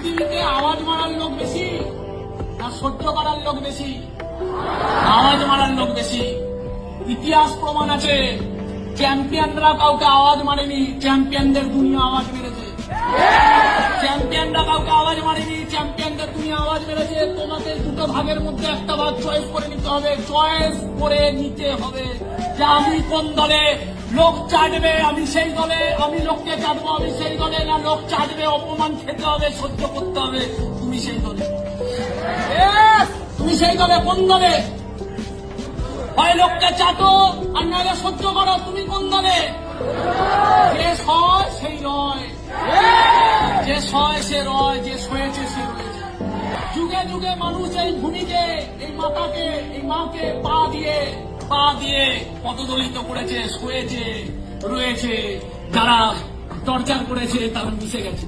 পৃথিবীতে আওয়াজ মারার লোক বেশি না সহ্য করার লোক বেশি? আওয়াজ মারার লোক বেশি। ইতিহাস প্রমাণ আছে, চ্যাম্পিয়নরা কাউকে আওয়াজ মারেনি, চ্যাম্পিয়নদের দুনিয়া আওয়াজ মেরেছে। চ্যাম্পিয়নরা কাউকে আওয়াজ মারেনি, চ্যাম্পিয়নদের দুনিয়া আওয়াজ মেরেছে। তোমাকে দুটো ভাগের মধ্যে একটা ভাগ চয়েস করে নিতে হবে, চয়েস করে নিতে হবে যে আমি কোন দলে। লোক চাটবে আমি সেই দলে, আমি লোককে চাটবো আমি সেই দলে, না লোক চাটবে অপমান খেতে হবে সহ্য করতে হবে তুমি সেই দলে। তুমি সেই দলে, কোন দলে? হয় লোককে চাটো আর নাহলে সহ্য করো, তুমি কোন দলে? যে সয় সেই রয়, যে সয় সে রয়, যে সয়েছে সে রয়েছে। যুগে যুগে মানুষ এই ভূমিকে, এই মাতাকে, এই মাকে পা দিয়ে পদদলিত করেছে, শোয়েছে, রয়েছে। যারা টর্চার করেছে তারা মিশে গেছে।